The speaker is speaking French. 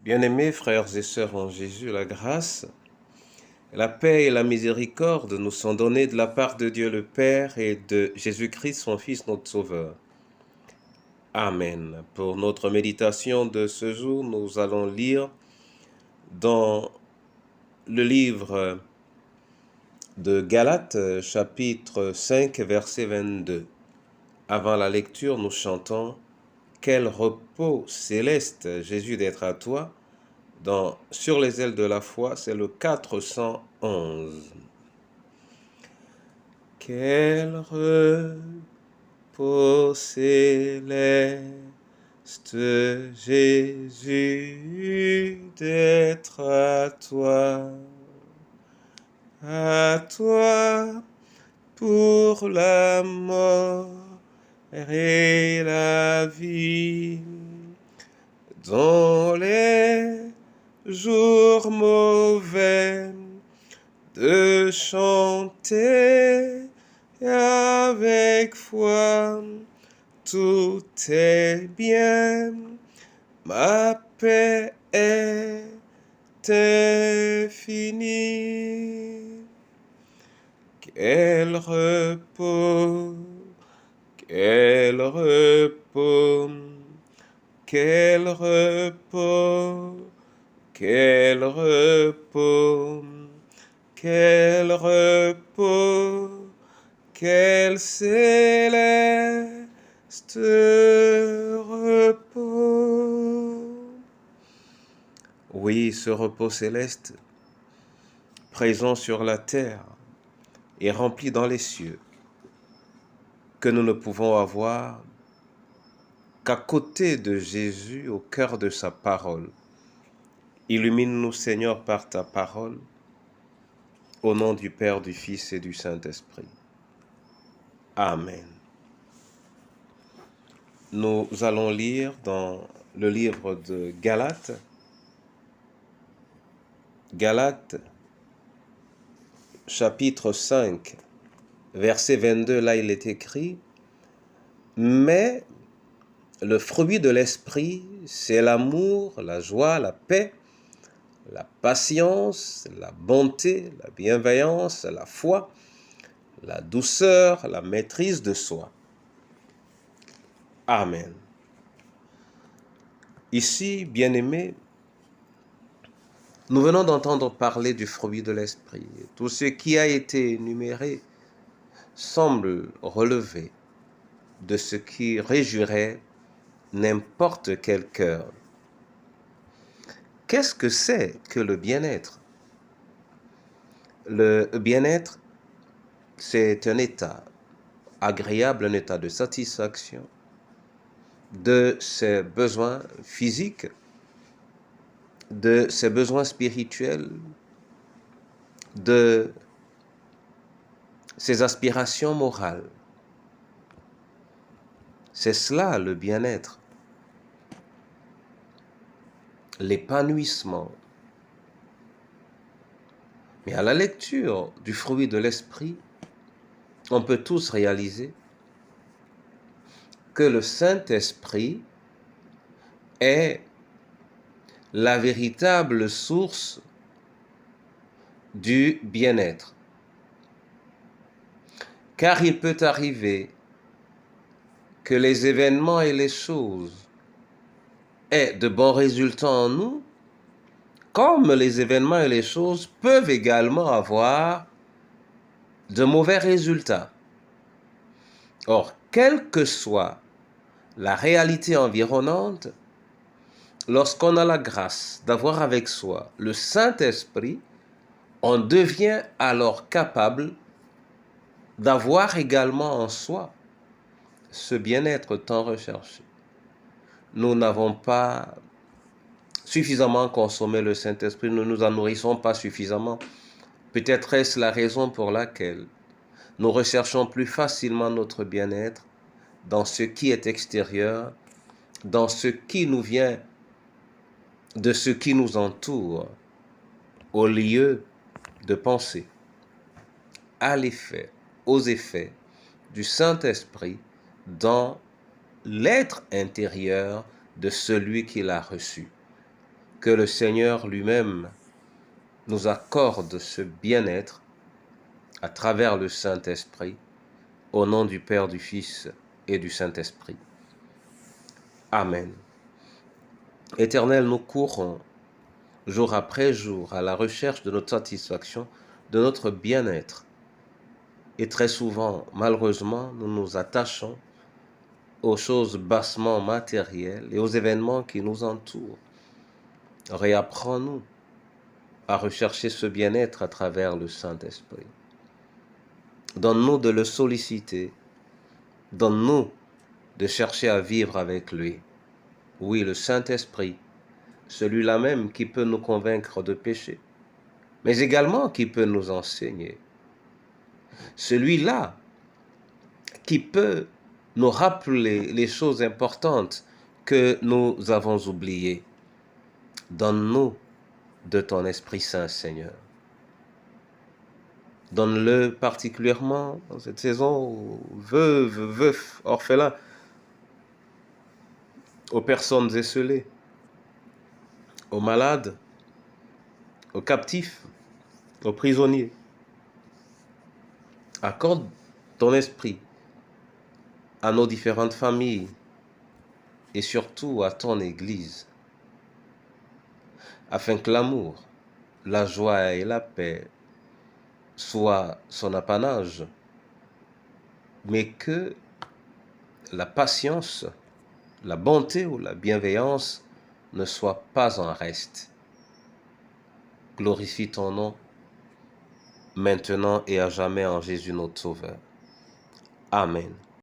Bien-aimés frères et sœurs en Jésus, la grâce, la paix et la miséricorde nous sont données de la part de Dieu le Père et de Jésus-Christ, son Fils, notre Sauveur. Amen. Pour notre méditation de ce jour, nous allons lire dans le livre de Galates, chapitre 5, verset 22. Avant la lecture, nous chantons « Quel repos céleste, Jésus, d'être à toi !» Sur les ailes de la foi, c'est le 411. Quel repos céleste, Jésus, d'être à toi pour la mort et la vie, dans les jours mauvais, de chanter avec foi, tout est bien, ma paix est infinie. Quel repos, quel repos, quel repos, quel repos, quel repos, quel céleste repos. Oui, ce repos céleste, présent sur la terre et rempli dans les cieux, que nous ne pouvons avoir qu'à côté de Jésus, au cœur de sa parole. Illumine-nous, Seigneur, par ta parole, au nom du Père, du Fils et du Saint-Esprit. Amen. Nous allons lire dans le livre de Galates, chapitre 5, verset 22, là il est écrit « Mais le fruit de l'esprit, c'est l'amour, la joie, la paix, la patience, la bonté, la bienveillance, la foi, la douceur, la maîtrise de soi. » Amen. Ici, bien-aimés, nous venons d'entendre parler du fruit de l'esprit. Tout ce qui a été énuméré semble relever de ce qui réjouirait n'importe quel cœur. Qu'est-ce que c'est que le bien-être? Le bien-être, c'est un état agréable, un état de satisfaction de ses besoins physiques, de ses besoins spirituels, de ses aspirations morales. C'est cela le bien-être, l'épanouissement. Mais à la lecture du fruit de l'esprit, on peut tous réaliser que le Saint-Esprit est la véritable source du bien-être. Car il peut arriver que les événements et les choses aient de bons résultats en nous, comme les événements et les choses peuvent également avoir de mauvais résultats. Or, quelle que soit la réalité environnante, lorsqu'on a la grâce d'avoir avec soi le Saint-Esprit, on devient alors capable d'avoir également en soi ce bien-être tant recherché. Nous n'avons pas suffisamment consommé le Saint-Esprit, nous ne nous en nourrissons pas suffisamment. Peut-être est-ce la raison pour laquelle nous recherchons plus facilement notre bien-être dans ce qui est extérieur, dans ce qui nous vient de ce qui nous entoure, au lieu de penser aux effets du Saint-Esprit dans l'être intérieur de celui qui l'a reçu. que le Seigneur lui-même nous accorde ce bien-être à travers le Saint-Esprit, au nom du Père, du Fils et du Saint-Esprit. Amen. Éternel, nous courons jour après jour à la recherche de notre satisfaction, de notre bien-être. Et très souvent, malheureusement, nous nous attachons aux choses bassement matérielles et aux événements qui nous entourent. Réapprends-nous à rechercher ce bien-être à travers le Saint-Esprit. Donne-nous de le solliciter. Donne-nous de chercher à vivre avec lui. Oui, le Saint-Esprit, celui-là même qui peut nous convaincre de péché, mais également qui peut nous enseigner. Celui-là qui peut nous rappeler les choses importantes que nous avons oubliées. Donne-nous de ton Esprit Saint, Seigneur. Donne-le particulièrement dans cette saison aux veuves, veufs, orphelins, aux personnes esseulées, aux malades, aux captifs, aux prisonniers. Accorde ton esprit à nos différentes familles et surtout à ton Église, afin que l'amour, la joie et la paix soient son apanage, mais que la patience, la bonté ou la bienveillance ne soient pas en reste. Glorifie ton nom, maintenant et à jamais en Jésus notre Sauveur. Amen.